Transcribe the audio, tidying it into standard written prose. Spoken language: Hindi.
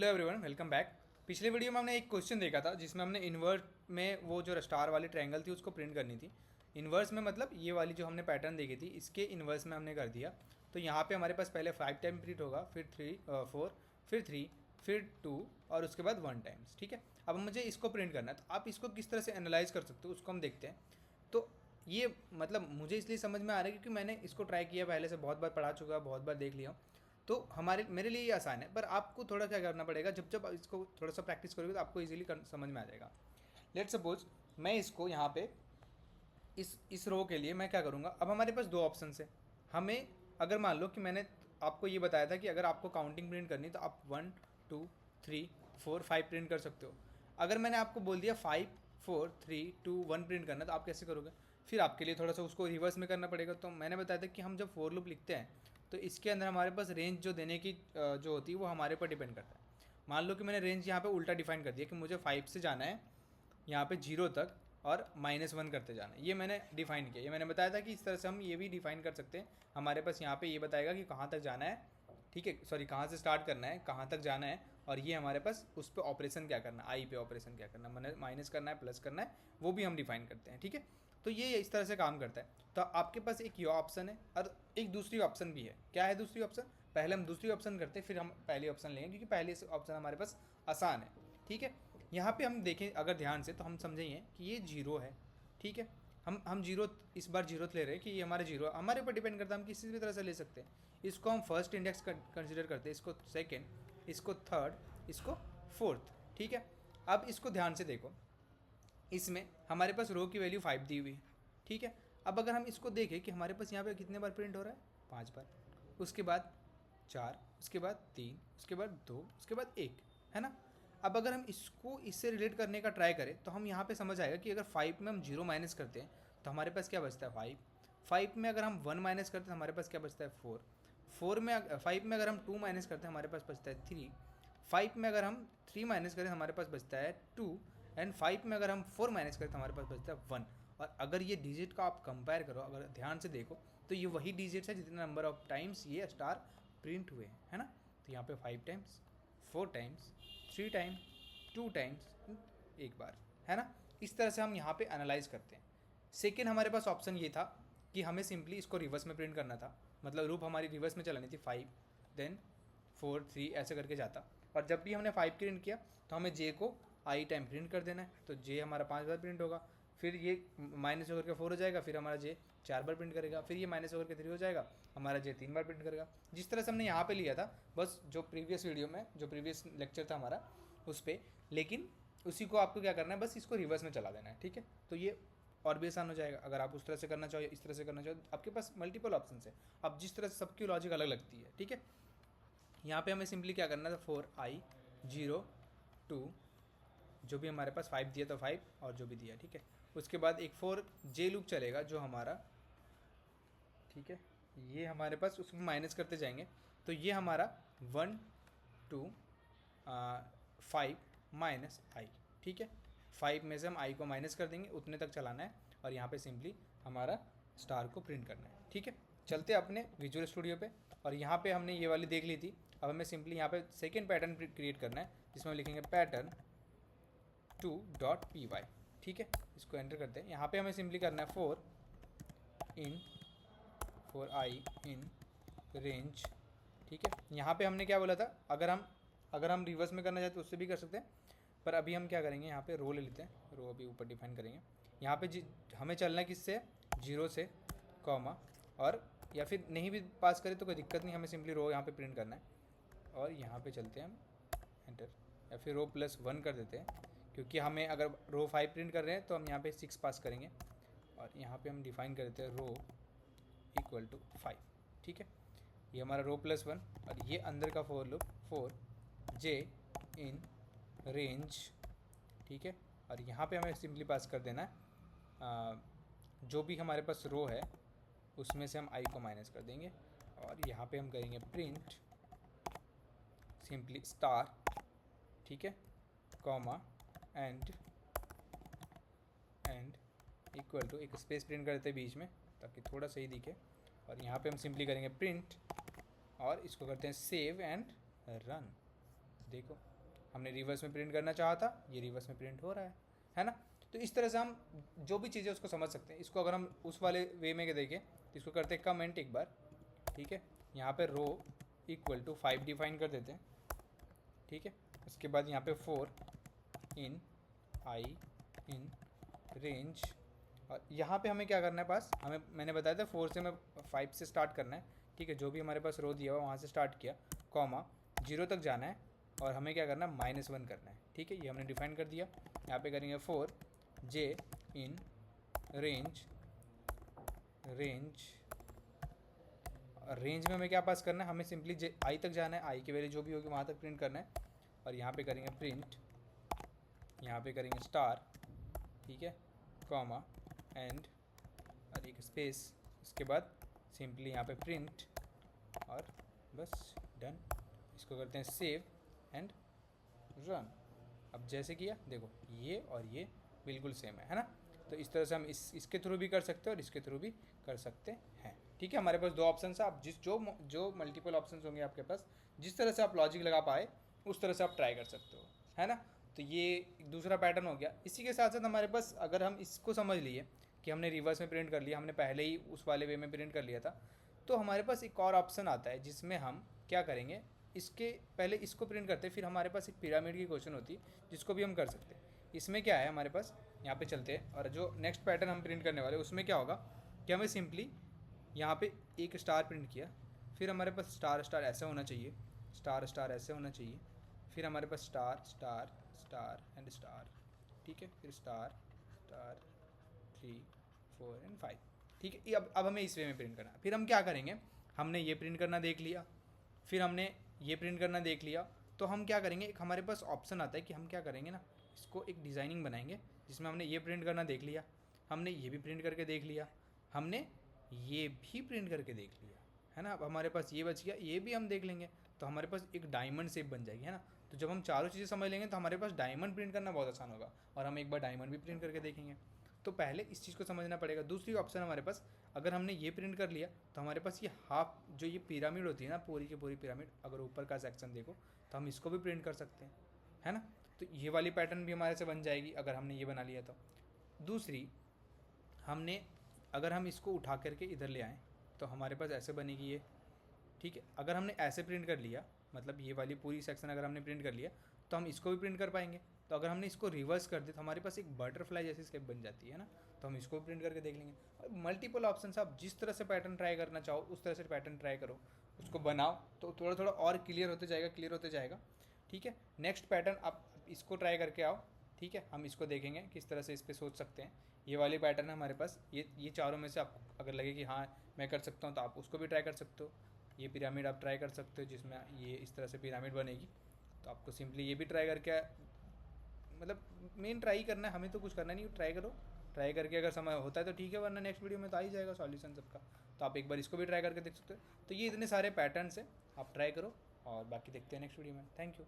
Hello everyone, welcome back. पिछले वीडियो में हमने एक क्वेश्चन देखा था जिसमें हमने इन्वर्स में वो जो स्टार वाली ट्रायंगल थी उसको प्रिंट करनी थी। इन्वर्स में मतलब ये वाली जो हमने पैटर्न देखी थी इसके इन्वर्स में हमने कर दिया। तो यहाँ पे हमारे पास पहले 5 टाइम प्रिंट होगा, फिर 4, फिर 3, फिर 2 और उसके बाद 1 टाइम्स। ठीक है, अब मुझे इसको प्रिंट करना है तो आप इसको किस तरह से एनालाइज कर सकते हो उसको हम देखते हैं। तो ये मतलब मुझे इसलिए समझ में आ रहा है क्योंकि मैंने इसको ट्राई किया पहले से, बहुत बार पढ़ा चुका, बहुत बार देख लिया। तो मेरे लिए ये आसान है, पर आपको थोड़ा क्या करना पड़ेगा, जब जब इसको थोड़ा सा प्रैक्टिस करोगे तो आपको इजीली समझ में आ जाएगा। लेट सपोज मैं इसको यहाँ पे इस रो के लिए मैं क्या करूँगा। अब हमारे पास दो ऑप्शन है। हमें अगर मान लो कि मैंने आपको ये बताया था कि अगर आपको काउंटिंग प्रिंट करनी तो आप 1 2 3 4 5 प्रिंट कर सकते हो। अगर मैंने आपको बोल दिया 5 4 3 2 1 प्रिंट करना तो आप कैसे करोगे? फिर आपके लिए थोड़ा सा उसको रिवर्स में करना पड़ेगा। तो मैंने बताया था कि हम जब फोर लूप लिखते हैं तो इसके अंदर हमारे पास रेंज जो देने की जो होती है वो हमारे पर डिपेंड करता है। मान लो कि मैंने रेंज यहाँ पे उल्टा डिफाइन कर दिया कि मुझे 5 से जाना है यहाँ पे 0 तक और -1 करते जाना है। ये मैंने डिफाइन किया। ये मैंने बताया था कि इस तरह से हम ये भी डिफाइन कर सकते हैं। हमारे पास यहाँ पे ये बताएगा कि कहाँ तक जाना है, ठीक है, सॉरी कहाँ से स्टार्ट करना है, कहाँ तक जाना है, और ये हमारे पास उस पर ऑपरेशन क्या करना है, आई पे ऑपरेशन क्या करना है, माइनस करना है, प्लस करना है, वो भी हम डिफाइन करते हैं। ठीक है, तो ये इस तरह से काम करता है। तो आपके पास एक ये ऑप्शन है और एक दूसरी ऑप्शन भी है। क्या है दूसरी ऑप्शन? पहले हम दूसरी ऑप्शन करते हैं, फिर हम पहली ऑप्शन लेंगे क्योंकि पहली ऑप्शन हमारे पास आसान है। ठीक है, यहाँ पे हम देखें अगर ध्यान से तो हम समझेंगे कि ये 0 है। ठीक है, हम जीरो इस बार जीरो ले रहे हैं कि ये हमारे जीरो हमारे ऊपर डिपेंड करता है, हम किसी भी तरह से ले सकते हैं। इसको हम फर्स्ट इंडेक्स कंसिडर करते हैं, इसको सेकेंड, इसको थर्ड, इसको फोर्थ। ठीक है, अब इसको ध्यान से देखो, इसमें हमारे पास रो की वैल्यू 5 दी हुई है। ठीक है, अब अगर हम इसको देखें कि हमारे पास यहाँ पे कितने बार प्रिंट हो रहा है, 5 बार, उसके बाद 4, उसके बाद 3, उसके बाद 2, उसके बाद 1, है ना। अब अगर हम इसको इससे रिलेट करने का ट्राई करें तो हम यहाँ पे समझ आएगा कि अगर 5 में हम 0 माइनस करते हैं तो हमारे पास क्या बचता है 5। 5 में अगर हम 1 माइनस करते हैं तो हमारे पास क्या बचता है 4। 5 में अगर हम 2 माइनस करते हैं हमारे पास बचता है 3। 5 में अगर हम 3 माइनस करें हमारे पास बचता है 2। एंड 5 में अगर हम 4 माइनस करें तो हमारे पास बचता है 1। और अगर ये डिजिट का आप कंपेयर करो, अगर ध्यान से देखो तो ये वही डिजिट्स है जितने नंबर ऑफ टाइम्स ये स्टार प्रिंट हुए हैं, है ना। तो यहाँ पे 5 टाइम्स, 4 टाइम्स, 3 टाइम्स, 2 टाइम्स, एक बार, है ना। इस तरह से हम यहाँ पे एनालाइज करते हैं। सेकेंड हमारे पास ऑप्शन ये था कि हमें सिंपली इसको रिवर्स में प्रिंट करना था, मतलब रूप हमारी रिवर्स में चलानी थी, 5 देन 4 3 ऐसे करके जाता। और जब भी हमने 5 प्रिंट किया तो हमें जे को आई टाइम प्रिंट कर देना है। तो जे हमारा 5 बार प्रिंट होगा, फिर ये माइनस होकर के 4 हो जाएगा, फिर हमारा जे 4 बार प्रिंट करेगा, फिर ये माइनस होकर के 3 हो जाएगा, हमारा जे 3 बार प्रिंट करेगा। जिस तरह से हमने यहाँ पे लिया था, बस जो प्रीवियस वीडियो में जो प्रीवियस लेक्चर था हमारा उस पर, लेकिन उसी को आपको क्या करना है, बस इसको रिवर्स में चला देना है। ठीक है, तो ये और भी आसान हो जाएगा। अगर आप उस तरह से करना चाहो या इस तरह से करना चाहो, आपके पास मल्टीपल ऑप्शन है। अब जिस तरह से सबकी लॉजिक अलग लगती है। ठीक है, यहाँ पे हमें सिंपली क्या करना था, 4i 0 2, जो भी हमारे पास 5 दिया तो 5 और जो भी दिया, ठीक है। उसके बाद एक 4 जे लूप चलेगा जो हमारा, ठीक है, ये हमारे पास उसको माइनस करते जाएंगे। तो ये हमारा 1 2 5 माइनस आई, ठीक है। 5 में से हम आई को माइनस कर देंगे, उतने तक चलाना है और यहाँ पे सिंपली हमारा स्टार को प्रिंट करना है। ठीक है, चलते अपने विजुअल स्टूडियो पे। और यहाँ पे हमने ये वाली देख ली थी। अब हमें सिंपली यहाँ पे सेकेंड पैटर्न क्रिएट करना है जिसमें हम लिखेंगे पैटर्न 2.py। ठीक है, इसको एंटर करते हैं। यहाँ पे हमें सिंपली करना है 4i इन रेंज। ठीक है, यहाँ पे हमने क्या बोला था, अगर हम रिवर्स में करना चाहते तो उससे भी कर सकते हैं, पर अभी हम क्या करेंगे, यहाँ पे रो ले लेते हैं। रो अभी ऊपर डिफाइन करेंगे। यहाँ पे हमें चलना है किससे, 0 से, कॉमा, और या फिर नहीं भी पास करें तो कोई दिक्कत नहीं, हमें सिंपली रो यहाँ पे प्रिंट करना है। और यहाँ पे चलते हैं हम एंटर, या फिर रो +1 कर देते हैं क्योंकि हमें अगर रो 5 प्रिंट कर रहे हैं तो हम यहाँ पे 6 पास करेंगे। और यहाँ पे हम डिफाइन कर देते हैं रो इक्वल टू 5। ठीक है, ये हमारा रो +1 और ये अंदर का for loop 4 J in range. ठीक है, और यहाँ पे हमें सिंपली पास कर देना है जो भी हमारे पास रो है उसमें से हम आई को माइनस कर देंगे। और यहाँ पे हम करेंगे प्रिंट सिंपली स्टार, ठीक है, कॉमा, एंड इक्वल टू, एक स्पेस प्रिंट करते हैं बीच में ताकि थोड़ा सही दिखे। और यहाँ पे हम सिंपली करेंगे प्रिंट और इसको करते हैं सेव एंड रन। देखो हमने रिवर्स में प्रिंट करना चाहा था, ये रिवर्स में प्रिंट हो रहा है ना। तो इस तरह से हम जो भी चीज़ें उसको समझ सकते हैं। इसको अगर हम उस वाले वे में देखें तो इसको करते हैं कमेंट एक बार, ठीक है। यहाँ पे रो इक्वल टू 5 डिफाइन कर देते हैं, ठीक है। उसके बाद यहाँ पे 4 इन आई इन रेंज, और यहाँ पे हमें क्या करना है, पास हमें मैंने बताया था 4 से हमें 5 से स्टार्ट करना है, ठीक है। जो भी हमारे पास रो दिया हुआ वहाँ से स्टार्ट किया, कॉमा 0 तक जाना है और हमें क्या करना है, -1 करना है, ठीक है। ये हमने डिफाइन कर दिया। यहाँ पे करेंगे 4 जे इन रेंज में हमें क्या पास करना है, हमें सिंपली जे आई तक जाना है, आई की वैल्यू जो भी होगी वहाँ तक प्रिंट करना है। और यहाँ पे करेंगे प्रिंट, यहाँ पे करेंगे स्टार, ठीक है, कॉमा एंड और एक स्पेस, उसके बाद सिंपली यहाँ पे प्रिंट और बस डन। इसको करते हैं सेव एंड रन। अब जैसे किया देखो ये और ये बिल्कुल सेम है ना। तो इस तरह से हम इसके थ्रू भी कर सकते हैं और इसके थ्रू भी कर सकते हैं, ठीक है। हमारे पास 2 ऑप्शन है। आप जो मल्टीपल ऑप्शन होंगे आपके पास, जिस तरह से आप लॉजिक लगा पाए उस तरह से आप ट्राई कर सकते हो, है ना। तो ये एक दूसरा पैटर्न हो गया। इसी के साथ साथ हमारे पास अगर हम इसको समझ लिए कि हमने रिवर्स में प्रिंट कर लिया, हमने पहले ही उस वाले वे में प्रिंट कर लिया था, तो हमारे पास एक और ऑप्शन आता है जिसमें हम क्या करेंगे, इसके पहले इसको प्रिंट करते हैं, फिर हमारे पास एक पिरामिड की क्वेश्चन होती है जिसको भी हम कर सकते हैं। इसमें क्या है हमारे पास, यहाँ पे चलते हैं और जो नेक्स्ट पैटर्न हम प्रिंट करने वाले उसमें क्या होगा कि हमें सिंपली यहाँ पे एक स्टार प्रिंट किया, फिर हमारे पास स्टार स्टार ऐसे होना चाहिए, स्टार स्टार ऐसे होना चाहिए, फिर हमारे पास star star star and star, ठीक है, फिर स्टार स्टार 3 4 एंड 5, ठीक है। ये अब हमें इस वे में प्रिंट करना है। फिर हम क्या करेंगे, हमने ये प्रिंट करना देख लिया, फिर हमने ये प्रिंट करना देख लिया, तो हम क्या करेंगे, एक हमारे पास ऑप्शन आता है कि हम क्या करेंगे ना, इसको एक डिज़ाइनिंग बनाएंगे जिसमें हमने ये प्रिंट करना देख लिया, हमने ये भी प्रिंट करके देख लिया, हमने ये भी प्रिंट करके देख लिया, है ना। अब हमारे पास ये बच गया, ये भी हम देख लेंगे, तो हमारे पास एक डायमंड शेप बन जाएगी, है ना। तो जब हम चारों चीज़ें समझ लेंगे तो हमारे पास डायमंड प्रिंट करना बहुत आसान होगा और हम एक बार डायमंड भी प्रिंट करके देखेंगे। तो पहले इस चीज़ को समझना पड़ेगा। दूसरी ऑप्शन हमारे पास, अगर हमने ये प्रिंट कर लिया तो हमारे पास ये हाफ जो ये पिरामिड होती है ना, पूरी की पूरी पिरामिड, अगर ऊपर का सेक्शन देखो तो हम इसको भी प्रिंट कर सकते हैं, है ना। तो ये वाली पैटर्न भी हमारे से बन जाएगी अगर हमने ये बना लिया तो। दूसरी, हमने अगर हम इसको उठा करके इधर ले आएँ तो हमारे पास ऐसे बनेगी ये, ठीक है। अगर हमने ऐसे प्रिंट कर लिया, मतलब ये वाली पूरी सेक्शन अगर हमने प्रिंट कर लिया तो हम इसको भी प्रिंट कर पाएंगे। तो अगर हमने इसको रिवर्स कर दिया तो हमारे पास एक बटरफ्लाई जैसी स्केप बन जाती है ना, तो हम इसको भी प्रिंट करके देख लेंगे। मल्टीपल ऑप्शन, आप जिस तरह से पैटर्न ट्राई करना चाहो उस तरह से पैटर्न ट्राई करो, उसको बनाओ, तो थोड़ा थोड़ा और क्लियर होते जाएगा, ठीक है। नेक्स्ट पैटर्न आप इसको ट्राई करके आओ, ठीक है। हम इसको देखेंगे किस तरह से इस पर सोच सकते हैं। ये वाली पैटर्न है हमारे पास, ये चारों में से आपको अगर लगे कि हाँ मैं कर सकता हूँ तो आप उसको भी ट्राई कर सकते हो। ये पिरामिड आप ट्राई कर सकते हो जिसमें ये इस तरह से पिरामिड बनेगी, तो आपको सिंपली ये भी ट्राई करके, मतलब मेन ट्राई करना है, हमें तो कुछ करना नहीं, ट्राई करो। ट्राई करके अगर समय होता है तो ठीक है, वरना नेक्स्ट वीडियो में तो आ ही जाएगा सॉल्यूशन सबका। तो आप एक बार इसको भी ट्राई करके देख सकते हो। तो ये इतने सारे पैटर्न्स हैं, आप ट्राई करो और बाकी देखते हैं नेक्स्ट वीडियो में। Thank you.